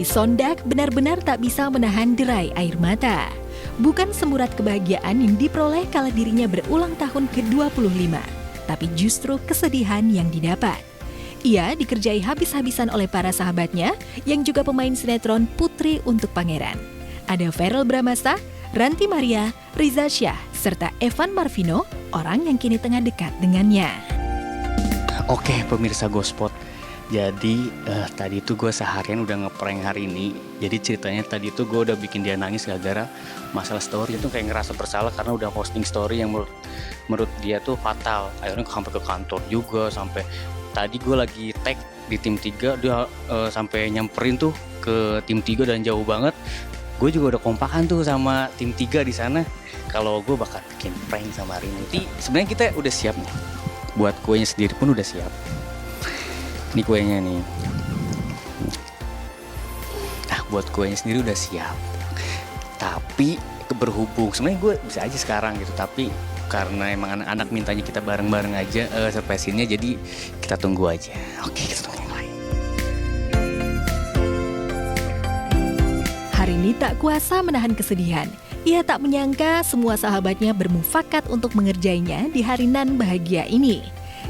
Sondak benar-benar tak bisa menahan derai air mata. Bukan semburat kebahagiaan yang diperoleh kala dirinya berulang tahun ke-25, tapi justru kesedihan yang didapat. Ia dikerjai habis-habisan oleh para sahabatnya yang juga pemain sinetron Putri untuk Pangeran. Ada Verrel Bramasta, Ranty Maria, Riza Shah, serta Evan Marvino, orang yang kini tengah dekat dengannya. Oke pemirsa Gospot, jadi tadi itu gue seharian udah ngeprank hari ini. Jadi ceritanya tadi itu gue udah bikin dia nangis gara-gara masalah story. Itu kayak ngerasa bersalah karena udah posting story yang menurut dia tuh fatal. Akhirnya sampai ke kantor juga, sampai tadi gue lagi tag di tim 3, dia sampai nyamperin tuh ke tim 3 dan jauh banget. Gue juga udah kompakan tuh sama tim 3 di sana kalau gue bakal bikin prank sama hari ini. Jadi sebenarnya kita udah siap nih. Buat kuenya sendiri pun udah siap. Ini kuenya nih. Nah, buat kuenya sendiri udah siap. Tapi berhubung sebenarnya gue bisa aja sekarang gitu, tapi karena emang anak-anak mintanya kita bareng-bareng aja surprise-nya, jadi kita tunggu aja. Oke, kita tunggu yang lain. Hari ini tak kuasa menahan kesedihan. Ia tak menyangka semua sahabatnya bermufakat untuk mengerjainya di hari nan bahagia ini.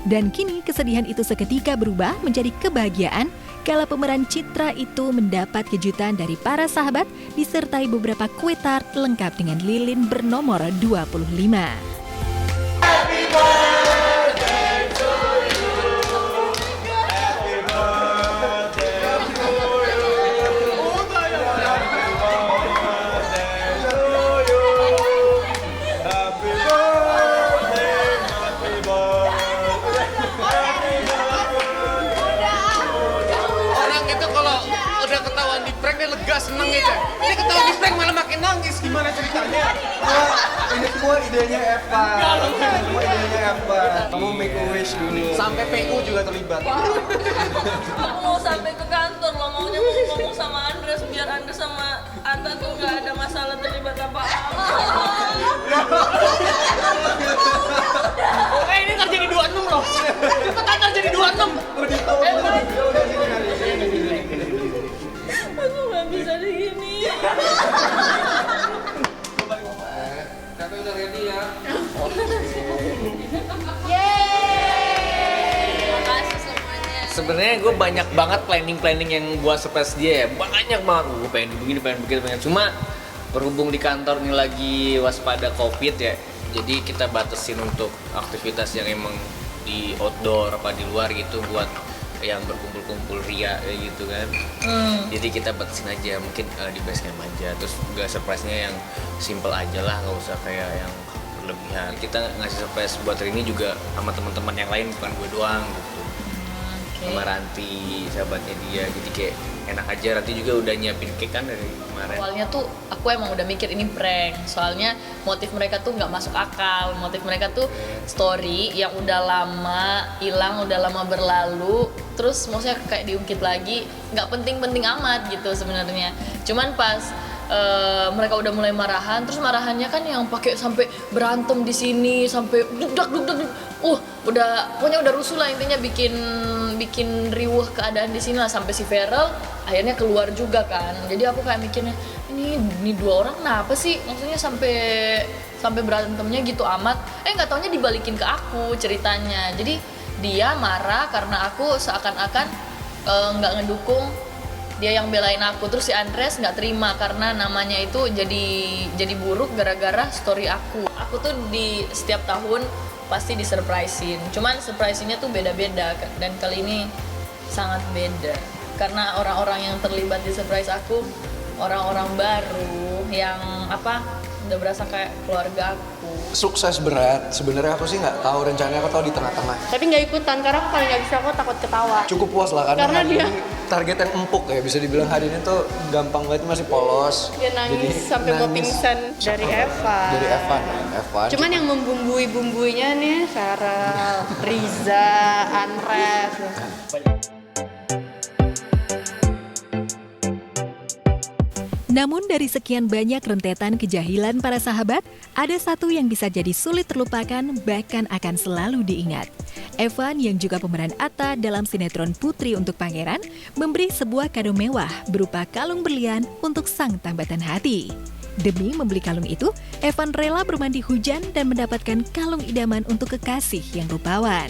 Dan kini kesedihan itu seketika berubah menjadi kebahagiaan kala pemeran Citra itu mendapat kejutan dari para sahabat disertai beberapa kue tart lengkap dengan lilin bernomor 25. Seneng gitu. Ini ketawa di prank malah makin nangis. Gimana ceritanya? Ini semua idenya Eva. Semua idenya Eva. Kamu make a wish dulu. Sampai PU juga terlibat. Aku mau sampai ke kantor loh, maunya mau ngomong sama Andres biar Andres sama Atta tuh nggak ada masalah terlibat apa-apa. Ini ntar jadi 26 loh. Cepetan ntar jadi 26. Aku nggak bisa begini. Tapi udah ready ya. Terima kasih semuanya. Sebenarnya gue banyak banget planning yang buat surprise dia ya. Banyak banget. Gue pengen begini, pengen begitu, pengen. Cuma berhubung di kantor ini lagi waspada COVID ya. Jadi kita batasin untuk aktivitas yang emang di outdoor apa di luar gitu buat yang berkumpul-kumpul ria kayak gitu kan. Jadi kita batasin aja, mungkin di base camp aja. Terus juga surprise-nya yang simple aja lah, nggak usah kayak yang berlebihan. Kita ngasih surprise buat Rini juga sama teman-teman yang lain, bukan gue doang gitu. Sama Ranty, sahabatnya dia. Jadi kayak enak aja. Ranty juga udah nyiapin cake kan dari kemarin. Awalnya tuh aku emang udah mikir ini prank, soalnya motif mereka tuh nggak masuk akal. Motif mereka tuh story yang udah lama hilang, udah lama berlalu, terus maksudnya kayak diungkit lagi, nggak penting-penting amat gitu sebenarnya. Cuman pas mereka udah mulai marahan, terus marahannya kan yang pakai sampai berantem di sini, sampai duk-dak, pokoknya udah rusuh lah, intinya bikin riuh keadaan di sini lah, sampai si Verrel akhirnya keluar juga kan. Jadi aku kayak mikirnya ini dua orang kenapa sih, maksudnya sampai berantemnya gitu amat. Nggak taunya dibalikin ke aku ceritanya. Jadi dia marah karena aku seakan-akan nggak ngedukung, dia yang belain aku. Terus si Andres nggak terima karena namanya itu jadi buruk gara-gara story aku. Aku tuh di setiap tahun pasti disurprisein, cuman surprise-nya tuh beda-beda, dan kali ini sangat beda karena orang-orang yang terlibat di surprise aku orang-orang baru yang udah berasa kayak keluarga aku. Sukses berat. Sebenarnya aku sih nggak tahu, rencananya aku tahu di tengah-tengah. Tapi nggak ikutan karena aku paling nggak bisa, aku takut ketawa. Cukup puas lah karena Karena hari dia- ini target yang empuk ya, bisa dibilang hari ini tuh gampang banget, masih polos. Dia nangis sampai mau pingsan dari Eva. Dari Evan. Cuman yang membumbui-bumbuinya nih Verrel, Riza, Andres. Namun dari sekian banyak rentetan kejahilan para sahabat, ada satu yang bisa jadi sulit terlupakan bahkan akan selalu diingat. Evan yang juga pemeran Atta dalam sinetron Putri untuk Pangeran memberi sebuah kado mewah berupa kalung berlian untuk sang tambatan hati. Demi membeli kalung itu, Evan rela bermandi hujan dan mendapatkan kalung idaman untuk kekasih yang rupawan.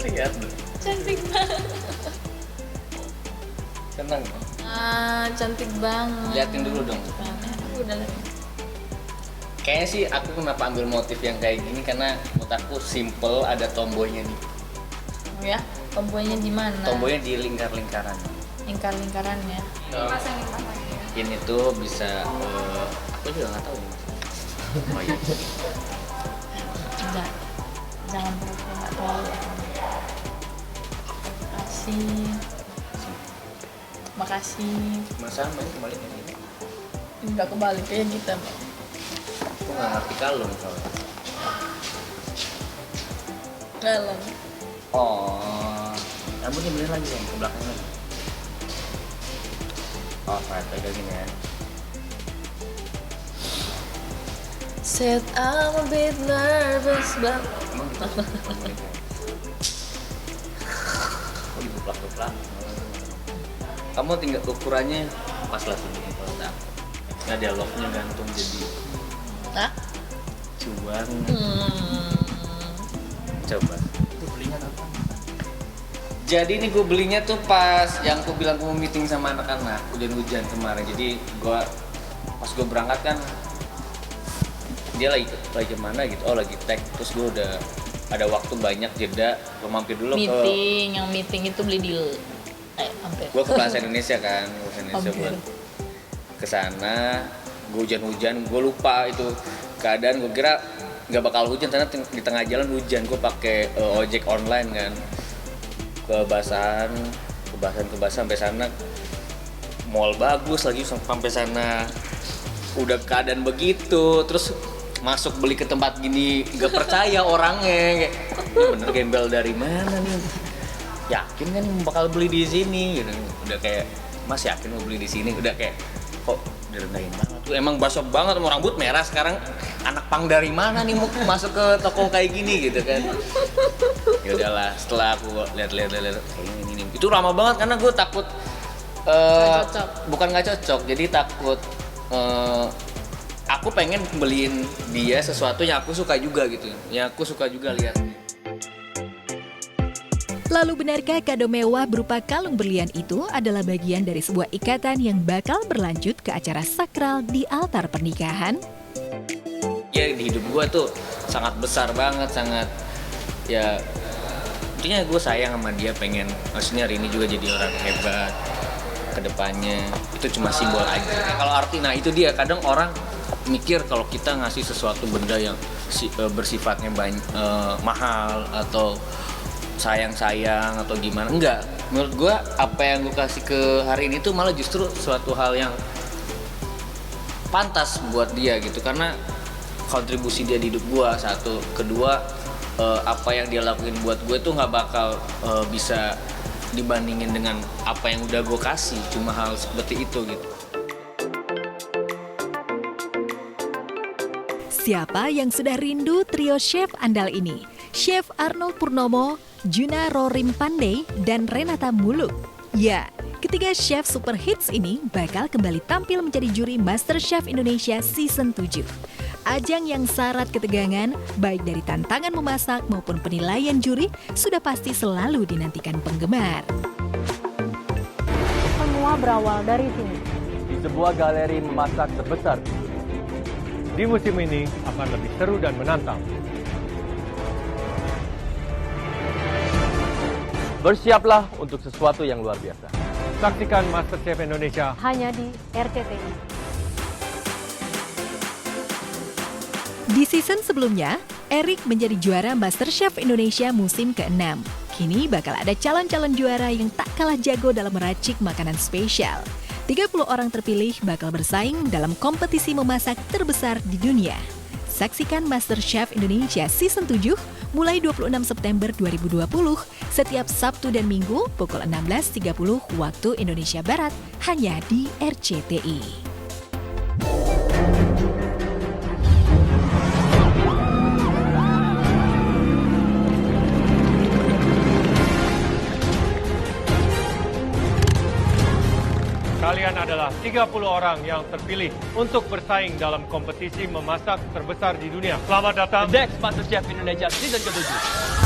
Lihat. Cantik banget. Senang. Cantik banget. Liatin dulu dong. Aku udah liat. Kayaknya sih aku kenapa ambil motif yang kayak gini karena menurut aku simple, ada tomboynya nih. Oh ya, tomboynya di mana? Tomboynya di lingkar-lingkaran. Lingkar-lingkarannya. Ini tuh bisa aku juga nggak tahu nih. Oh iya. Jangan pura-pura nggak tahu. Makasih. Masa main kembali kayak gini? Nggak kebalik kayak kita, Mbak. Aku nggak ngerti kalung soalnya. Dalam. Oh, kamu bener lagi yang ke belakang lagi. Oh, saya pegang gini ya. Said I'm a bit nervous, but Emang gitu? Oh, dibuplak-buplak. Kamu tinggal ukurannya pas lah sini kalau tak. Nah, dialognya gantung jadi Hah? cuan. Coba. Itu belinya apa? Jadi ini gue belinya tuh pas yang gue bilang gue mau meeting sama anak-anak hujan-hujan kemarin. Jadi pas gue berangkat kan dia lagi kemana gitu, oh lagi tag, terus gue udah ada waktu banyak jeda, gue mampir dulu Yang meeting itu beli di hampir. gue ke Plaza Indonesia kan, Plaza Indonesia Hampir. buat kesana, gue hujan-hujan, gue lupa itu keadaan, gue kira nggak bakal hujan, karena di tengah jalan hujan, gue pakai ojek online kan, kebasahan sampai sana, mall bagus lagi sampai sana, udah keadaan begitu, terus masuk beli ke tempat gini gak percaya orangnya, kayak ini bener gembel dari mana nih, yakin kan bakal beli di sini gitu. Udah kayak Mas yakin mau beli di sini, udah kayak kok direndahin banget tuh, emang basah banget, mau rambut merah sekarang, anak pang dari mana nih mau masuk ke toko kayak gini gitu kan. Ya udahlah, setelah aku lihat kayaknya ini itu lama banget karena gue takut bukan nggak cocok, jadi takut aku pengen beliin dia sesuatu yang aku suka juga gitu, yang aku suka juga lihat. Lalu benarkah kado mewah berupa kalung berlian itu adalah bagian dari sebuah ikatan yang bakal berlanjut ke acara sakral di altar pernikahan? Ya di hidup gue tuh sangat besar banget, sangat ya intinya gue sayang sama dia, pengen maksudnya hari ini juga jadi orang hebat ke depannya, itu cuma simbol aja. Kalau arti, nah itu dia, kadang orang mikir kalau kita ngasih sesuatu benda yang bersifatnya mahal atau sayang-sayang atau gimana, enggak. Menurut gue apa yang gue kasih ke hari ini tuh malah justru suatu hal yang pantas buat dia gitu, karena kontribusi dia di hidup gue, satu, kedua apa yang dia lakuin buat gue tuh nggak bakal bisa dibandingin dengan apa yang udah gue kasih, cuma hal seperti itu gitu. Siapa yang sudah rindu trio chef andal ini? Chef Arnold Purnomo, Juna Rorim Pandey, dan Renata Muluk. Ya, ketiga chef super hits ini bakal kembali tampil menjadi juri MasterChef Indonesia Season 7. Ajang yang syarat ketegangan, baik dari tantangan memasak maupun penilaian juri, sudah pasti selalu dinantikan penggemar. Semua berawal dari sini. Di sebuah galeri memasak sebesar ini. Di musim ini akan lebih seru dan menantang. Bersiaplah untuk sesuatu yang luar biasa. Saksikan MasterChef Indonesia Hanya di RCTI. Di season sebelumnya, Erik menjadi juara MasterChef Indonesia musim ke-6. Kini bakal ada calon-calon juara yang tak kalah jago dalam meracik makanan spesial. 30 orang terpilih bakal bersaing dalam kompetisi memasak terbesar di dunia. Saksikan MasterChef Indonesia Season 7 mulai 26 September 2020 setiap Sabtu dan Minggu pukul 16.30 waktu Indonesia Barat hanya di RCTI. 30 orang yang terpilih untuk bersaing dalam kompetisi memasak terbesar di dunia. Selamat datang The Next MasterChef Indonesia Season ke-7.